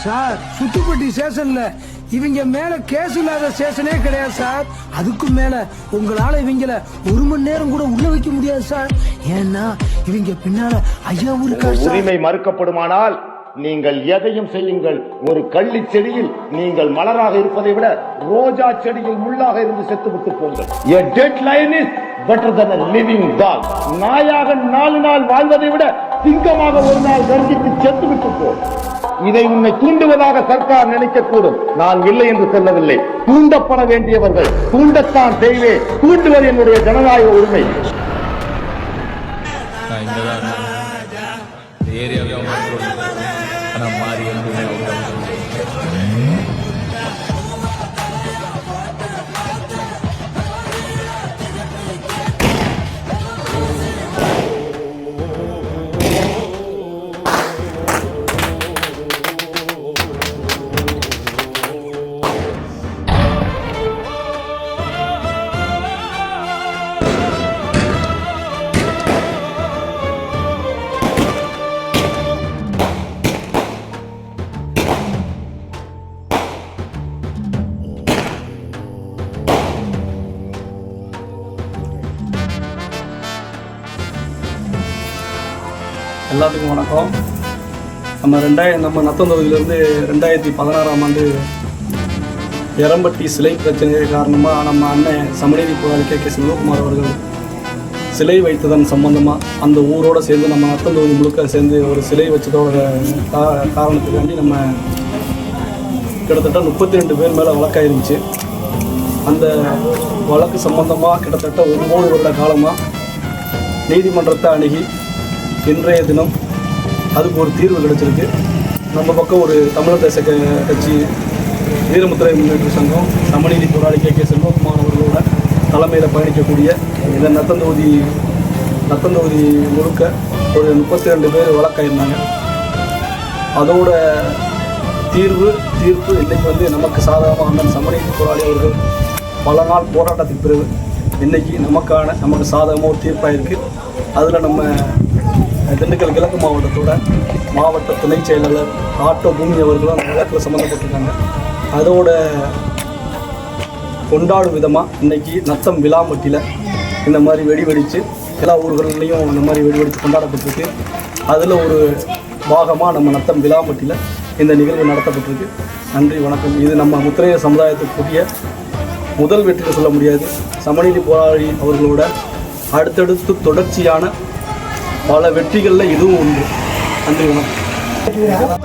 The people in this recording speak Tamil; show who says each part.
Speaker 1: சார் சுத்துப்பட்டி ஸ்டேஷன்ல இவங்க மேல கேஸ் இல்லாத ஸ்டேஷனே கிடையாது சார். அதுக்கும் மேல உங்களால இவங்கள 1 மணி நேரம் கூட உள்ள வைக்க முடியாது சார். ஏன்னா இவங்க பின்னால ஐயாவும் இருக்காரு.
Speaker 2: உரிமை மறுக்கப்படுமானால் நீங்கள் எதையும் செய்யுங்கள். ஒரு கள்ளி செடியில் நீங்கள் மலராக இருப்பதை விட ரோஜா செடியில் முள்ளாக இருந்து செத்துவிட்டு போங்கள். A dead lion is better than a living dog. நாயாக 4 நாள் வாழ்வதை விட சிங்கமாக ஒரு நாள் கர்ஜித்து செத்துவிட்டு போ. இதை உன்னை தூண்டுவதாக சர்க்கார் நினைக்கக்கூடும். நான் இல்லை என்று சொல்லவில்லை. தூண்டப்பட வேண்டியவர்கள் தூண்டத்தான் செய்வேன். தூண்டுவது என்னுடைய ஜனநாயக உரிமை.
Speaker 3: எல்லாத்துக்கும் வணக்கம். நம்ம நத்தம் தொகுதியிலேருந்து 2016ஆம் ஆண்டு எரம்பட்டி சிலை பிரச்சனை காரணமாக நம்ம அண்ணன் சமநீதி போராளி கே செல்வகுமார் அவர்கள் சிலை வைத்ததன் சம்பந்தமாக அந்த ஊரோடு சேர்ந்து நம்ம நத்தம் தொகுதி முழுக்க சேர்ந்து ஒரு சிலை வச்சதோட காரணத்துக்காண்டி நம்ம கிட்டத்தட்ட 32 பேர் மேலே வழக்காயிருந்துச்சு. அந்த வழக்கு சம்பந்தமாக கிட்டத்தட்ட 9 வருட காலமாக நீதிமன்றத்தை அணுகி இன்றைய தினம் அதுக்கு ஒரு தீர்வு கிடைச்சிருக்கு. நம்ம பக்கம் ஒரு தமிழர் தேச கட்சி, வீரமுத்திரை முன்னேற்ற சங்கம், சமநீதி போராளி கே செல்வகுமார் அவர்களோட தலைமையில் பயணிக்கக்கூடிய இந்த நத்தம் தொகுதி முழுக்க ஒரு 32 பேர் வழக்காயிருந்தாங்க. அதோட தீர்ப்பு இன்றைக்கி நமக்கு சாதகமாக அந்த சமநீதி போராளி அவர்கள் பல நாள் போராட்டத்துக்கு பிறகு இன்றைக்கி நமக்கு சாதகமாக ஒரு தீர்ப்பாக இருக்குது. அதில் நம்ம திண்டுக்கல் கிழக்கு மாவட்டத்தோட மாவட்ட துணை செயலாளர் ஆட்டோ பூமி அவர்களும் அந்த வழக்கில் சம்மந்தப்பட்டிருக்காங்க. அதோட கொண்டாடும் விதமாக இன்றைக்கி நத்தம் விளாம்பட்டியில் இந்த மாதிரி வெடிச்சு எல்லா ஊர்கள்லேயும் இந்த மாதிரி வெடிச்சு கொண்டாடப்பட்டிருக்கு. அதில் ஒரு பாகமாக நம்ம நத்தம் விளாம்பட்டியில் இந்த நிகழ்வு நடத்தப்பட்டிருக்கு. நன்றி, வணக்கம். இது நம்ம முத்திரைய சமுதாயத்துக்குரிய முதல் வெற்றின்னு சொல்ல முடியாது. சமநீதி போராளி அவர்களோட அடுத்தடுத்து தொடர்ச்சியான பல வெற்றிகளில் இதுவும் உண்டு. நன்றி, வணக்கம்.